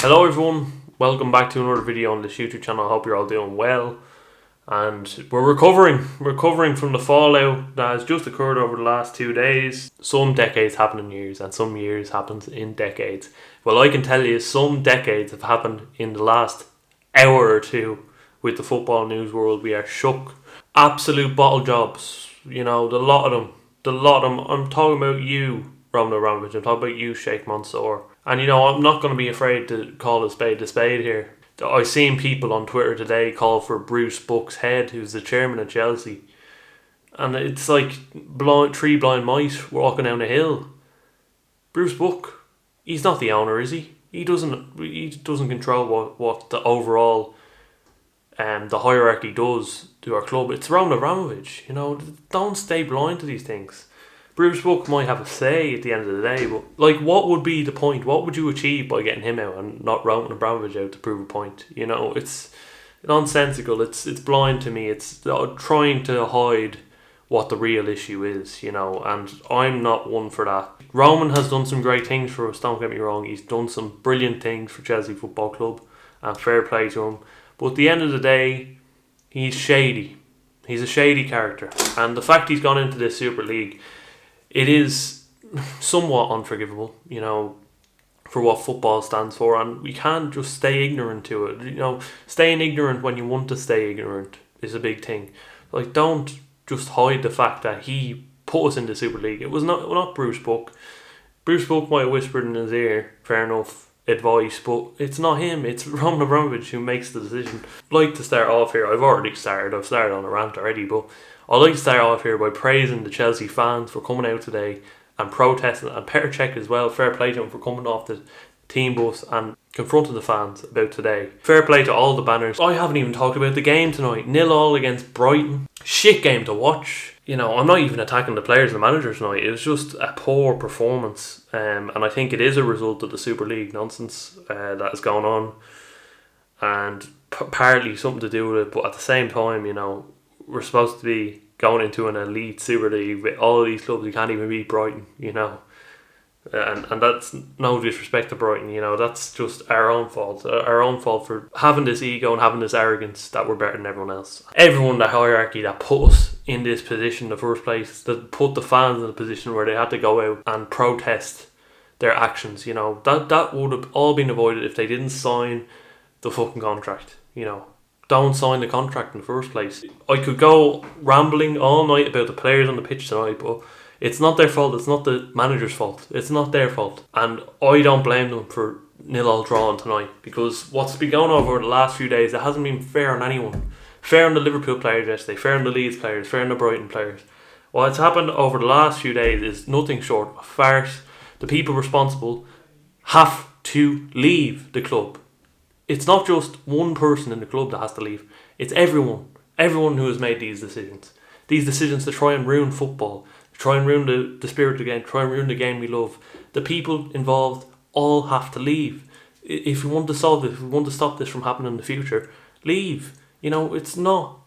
Hello everyone, welcome back to another video on this YouTube channel. I hope you're all doing well. And we're recovering from the fallout that has just occurred over the last 2 days. Some decades happen in years and some years happens in decades. Well, I can tell you some decades have happened in the last hour or two with the football news world. We are shook. Absolute bottle jobs, the lot of them. I'm talking about you, Roman Abramovich. I'm talking about you, Sheikh Mansour. And I'm not going to be afraid to call a spade here. I've seen people on Twitter today call for Bruce Buck's head, who's the chairman of Chelsea. And it's like three blind mice walking down a hill. Bruce Buck, he's not the owner, is he? He doesn't control what the overall the hierarchy does to our club. It's Roman Abramovich. Don't stay blind to these things. Bruce Buck might have a say at the end of the day, but what would be the point? What would you achieve by getting him out and not Roman Abramovich out to prove a point? It's nonsensical. It's blind to me. It's trying to hide what the real issue is, and I'm not one for that. Roman has done some great things for us, don't get me wrong. He's done some brilliant things for Chelsea Football Club, and fair play to him. But at the end of the day, he's shady. He's a shady character, and the fact he's gone into this Super League, it is somewhat unforgivable, for what football stands for, and we can't just stay ignorant to it. Staying ignorant when you want to stay ignorant is a big thing. Don't just hide the fact that he put us in the Super League. It was not Bruce Buck. Bruce Buck might have whispered in his ear, fair enough, advice, but it's not him. It's Roman Abramovich who makes the decision. I'd like to start off here. I've started on a rant already, but I'd like to start off here by praising the Chelsea fans for coming out today and protesting, and Petr Cech as well. Fair play to him for coming off the team bus and confronting the fans about today. Fair play to all the banners. I haven't even talked about the game tonight. 0-0 against Brighton. Shit game to watch. I'm not even attacking the players and the managers tonight. It was just a poor performance. And I think it is a result of the Super League nonsense that is going on. And partly something to do with it. But at the same time, we're supposed to be going into an elite Super League with all of these clubs. We can't even beat Brighton, and that's no disrespect to Brighton, that's just our own fault for having this ego and having this arrogance that we're better than everyone else. Everyone, the hierarchy that put us in this position in the first place, that put the fans in a position where they had to go out and protest their actions, that would have all been avoided if they didn't sign the fucking contract. Don't sign the contract in the first place. I could go rambling all night about the players on the pitch tonight, but it's not their fault. It's not the manager's fault. It's not their fault. And I don't blame them for 0-0 drawing tonight, because what's been going on over the last few days, it hasn't been fair on anyone. Fair on the Liverpool players yesterday, fair on the Leeds players, fair on the Brighton players. What's happened over the last few days is nothing short of a farce. The people responsible have to leave the club. It's not just one person in the club that has to leave. It's everyone who has made these decisions. These decisions to try and ruin football, to try and ruin the spirit of the game, to try and ruin the game we love. The people involved all have to leave. If we want to solve this, if we want to stop this from happening in the future, leave. It's not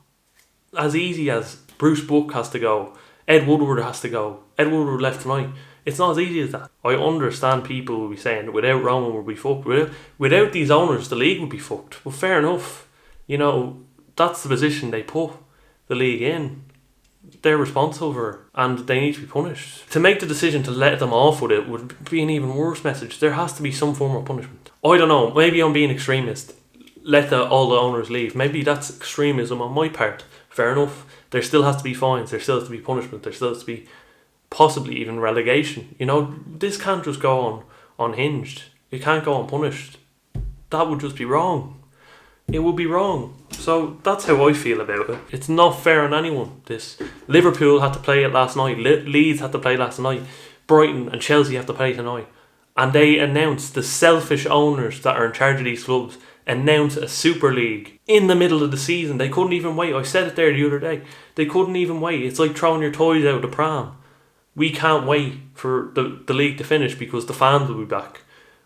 as easy as Bruce Buck has to go, Ed Woodward has to go. Ed Woodward left tonight. It's not as easy as that. I understand people will be saying without Roman we'll be fucked. Without these owners, the league would be fucked. Well, fair enough. That's the position they put the league in. They're responsible for it, and they need to be punished. To make the decision to let them off with it would be an even worse message. There has to be some form of punishment. I don't know. Maybe I'm being extremist. Let all the owners leave. Maybe that's extremism on my part. Fair enough. There still has to be fines. There still has to be punishment. There still has to be possibly even relegation. This can't just go on unhinged. It can't go unpunished. That would just be wrong. It would be wrong. So that's how I feel about it. It's not fair on anyone. This Liverpool had to play it last night. Leeds had to play last night. Brighton and Chelsea have to play tonight. And they announced, the selfish owners that are in charge of these clubs announced a Super League in the middle of the season. They couldn't even wait. I said it there the other day. They couldn't even wait. It's like throwing your toys out of the pram. We can't wait for the league to finish because the fans will be back.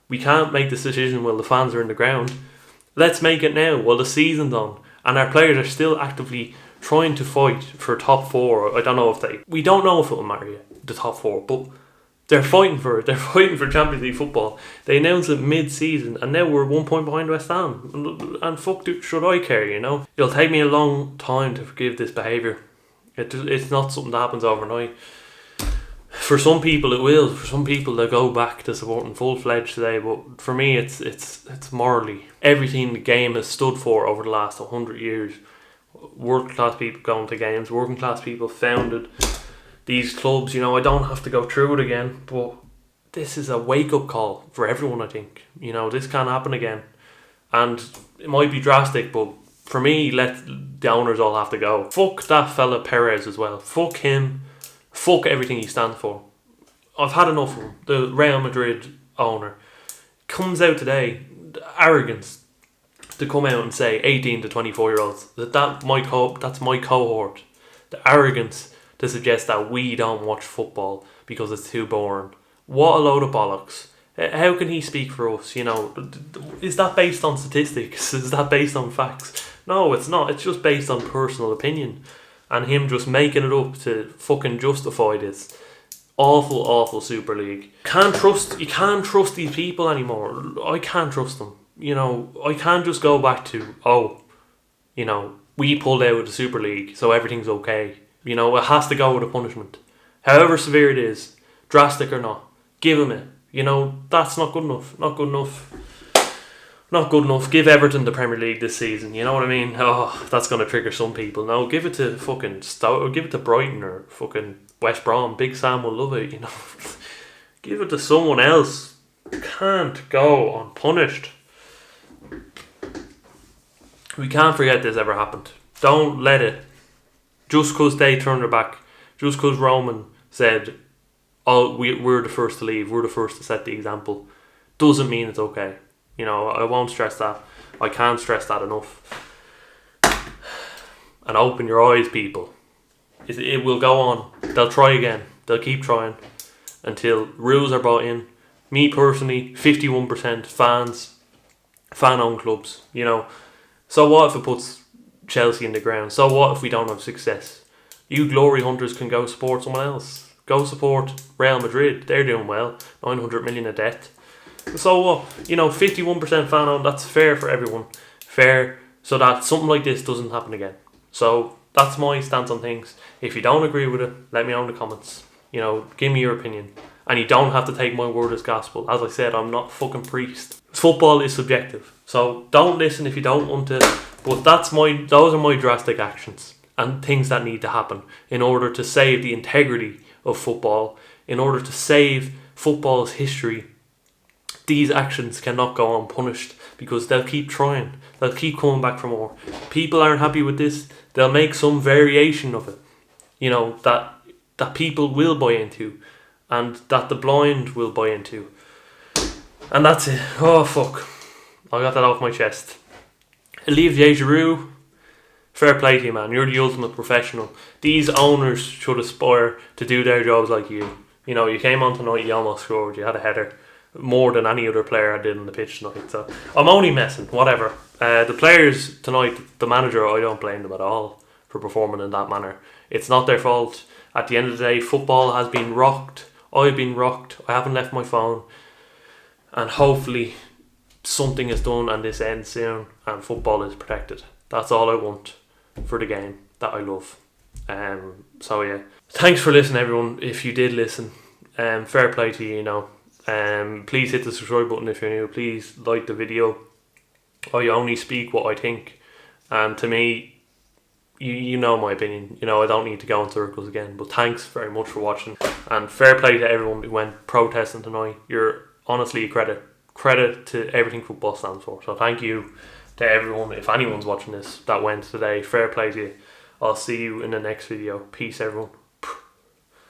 We can't make this decision while the fans are in the ground. Let's make it now while the season's on. And our players are still actively trying to fight for top four. I don't know if we don't know if it will matter yet, the top four. But They're fighting for it. They're fighting for Champions League football. They announced it mid-season, and now we're 1 point behind West Ham. And fuck, should I care, you know? It'll take me a long time to forgive this behaviour. It's not something that happens overnight. For some people it will. For some people they'll go back to supporting full-fledged today. But for me it's morally. Everything the game has stood for over the last 100 years. Working class people going to games. Working class people founded these clubs. You know, I don't have to go through it again. But this is a wake-up call for everyone, I think. You know, this can't happen again. And it might be drastic, but for me, let the owners all have to go. Fuck that fella Perez as well. Fuck him. Fuck everything he stands for. I've had enough of him. The Real Madrid owner comes out today, the arrogance to come out and say 18 to 24 year olds that's my cohort. The arrogance to suggest that we don't watch football because it's too boring. What a load of bollocks. How can he speak for us? You know, is that based on statistics? Is that based on facts? No, it's not. It's just based on personal opinion. And him just making it up to fucking justify this awful Super League. You can't trust these people anymore. I can't trust them. You know, I can't just go back to, you know, we pulled out of the Super League, so everything's okay. You know, it has to go with a punishment. However severe it is, drastic or not, give him it. You know, that's not good enough. Not good enough. Not good enough. Give Everton the Premier League this season. You know what I mean? Oh, that's going to trigger some people. No, give it to fucking Stoke, or give it to Brighton or fucking West Brom. Big Sam will love it, you know. Give it to someone else. Can't go unpunished. We can't forget this ever happened. Don't let it. Just because they turned their back, just because Roman said, we're the first to leave, we're the first to set the example, doesn't mean it's okay. You know, I won't stress that. I can't stress that enough. And open your eyes, people. It will go on. They'll try again. They'll keep trying until rules are brought in. Me personally, 51% fan-owned clubs. You know, so what if it puts Chelsea in the ground? So what if we don't have success? You glory hunters can go support someone else. Go support Real Madrid. They're doing well. 900 million of debt. So what? You know, 51% fan owned, that's fair for everyone. Fair, so that something like this doesn't happen again. So that's my stance on things. If you don't agree with it, let me know in the comments. You know, give me your opinion. And you don't have to take my word as gospel. As I said, I'm not a fucking priest. Football is subjective. So don't listen if you don't want to. But those are my drastic actions and things that need to happen in order to save the integrity of football, in order to save football's history. These actions cannot go unpunished because they'll keep trying. They'll keep coming back for more. People aren't happy with this. They'll make some variation of it, you know, that people will buy into and that the blind will buy into. And that's it. Oh, fuck. I got that off my chest. Olivier Giroud, fair play to you, man. You're the ultimate professional. These owners should aspire to do their jobs like you. You know, you came on tonight, you almost scored, you had a header. More than any other player I did on the pitch tonight. So I'm only messing, whatever. The players tonight, the manager, I don't blame them at all for performing in that manner. It's not their fault. At the end of the day, football has been rocked. I've been rocked. I haven't left my phone. And hopefully something is done and this ends soon and football is protected. That's all I want for the game that I love. So yeah. Thanks for listening, everyone. If you did listen, fair play to you, you know. Please hit the subscribe button if you're new. Please like the video. I only speak what I think, and to me, you know my opinion. You know, I don't need to go in circles again. But thanks very much for watching, and fair play to everyone who went protesting tonight. You're honestly a credit to everything football stands for. So thank you to everyone, if anyone's watching this, that went today. Fair play to you. I'll see you in the next video. Peace, everyone.